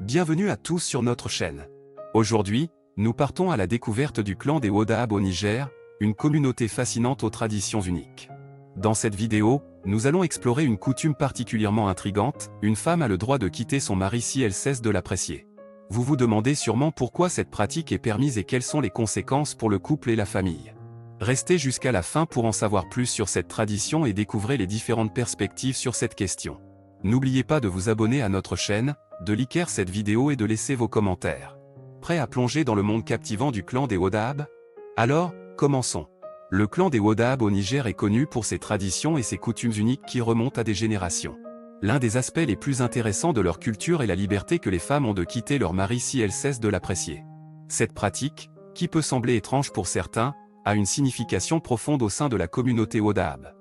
Bienvenue à tous sur notre chaîne. Aujourd'hui, nous partons à la découverte du clan des Wodahab au Niger, une communauté fascinante aux traditions uniques. Dans cette vidéo, nous allons explorer une coutume particulièrement intrigante, une femme a le droit de quitter son mari si elle cesse de l'apprécier. Vous vous demandez sûrement pourquoi cette pratique est permise et quelles sont les conséquences pour le couple et la famille. Restez jusqu'à la fin pour en savoir plus sur cette tradition et découvrez les différentes perspectives sur cette question. N'oubliez pas de vous abonner à notre chaîne, de liker cette vidéo et de laisser vos commentaires. Prêt à plonger dans le monde captivant du clan des Wodahab? Alors, commençons. Le clan des Wodahab au Niger est connu pour ses traditions et ses coutumes uniques qui remontent à des générations. L'un des aspects les plus intéressants de leur culture est la liberté que les femmes ont de quitter leur mari si elles cessent de l'apprécier. Cette pratique, qui peut sembler étrange pour certains, a une signification profonde au sein de la communauté Wodahab.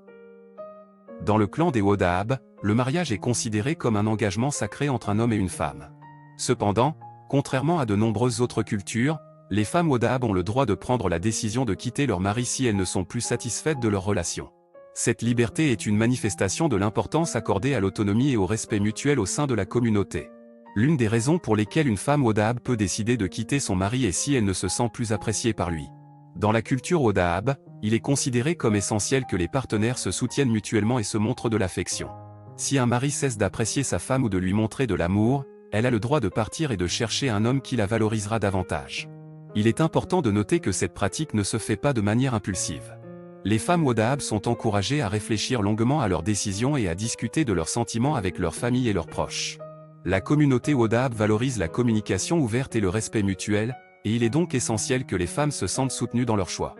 Dans le clan des Wodahab, le mariage est considéré comme un engagement sacré entre un homme et une femme. Cependant, contrairement à de nombreuses autres cultures, les femmes Wodahab ont le droit de prendre la décision de quitter leur mari si elles ne sont plus satisfaites de leur relation. Cette liberté est une manifestation de l'importance accordée à l'autonomie et au respect mutuel au sein de la communauté. L'une des raisons pour lesquelles une femme Wodahab peut décider de quitter son mari est si elle ne se sent plus appréciée par lui. Dans la culture Wodahab, il est considéré comme essentiel que les partenaires se soutiennent mutuellement et se montrent de l'affection. Si un mari cesse d'apprécier sa femme ou de lui montrer de l'amour, elle a le droit de partir et de chercher un homme qui la valorisera davantage. Il est important de noter que cette pratique ne se fait pas de manière impulsive. Les femmes Wodahab sont encouragées à réfléchir longuement à leurs décisions et à discuter de leurs sentiments avec leur famille et leurs proches. La communauté Wodahab valorise la communication ouverte et le respect mutuel, et il est donc essentiel que les femmes se sentent soutenues dans leur choix.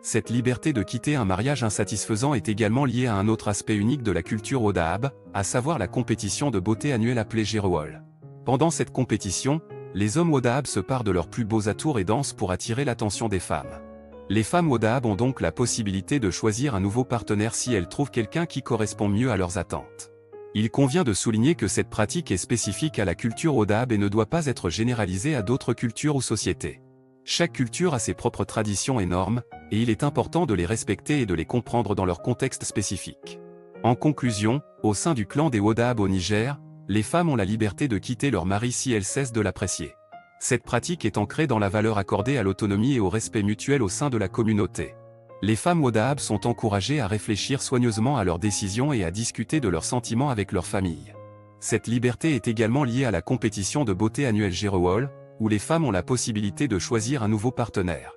Cette liberté de quitter un mariage insatisfaisant est également liée à un autre aspect unique de la culture Wodahab, à savoir la compétition de beauté annuelle appelée Gerewol. Pendant cette compétition, les hommes Wodahab se parent de leurs plus beaux atours et dansent pour attirer l'attention des femmes. Les femmes Wodahab ont donc la possibilité de choisir un nouveau partenaire si elles trouvent quelqu'un qui correspond mieux à leurs attentes. Il convient de souligner que cette pratique est spécifique à la culture Wodahab et ne doit pas être généralisée à d'autres cultures ou sociétés. Chaque culture a ses propres traditions et normes, et il est important de les respecter et de les comprendre dans leur contexte spécifique. En conclusion, au sein du clan des Wodahab au Niger, les femmes ont la liberté de quitter leur mari si elles cessent de l'apprécier. Cette pratique est ancrée dans la valeur accordée à l'autonomie et au respect mutuel au sein de la communauté. Les femmes Wodahab sont encouragées à réfléchir soigneusement à leurs décisions et à discuter de leurs sentiments avec leur famille. Cette liberté est également liée à la compétition de beauté annuelle Gerewol, où les femmes ont la possibilité de choisir un nouveau partenaire.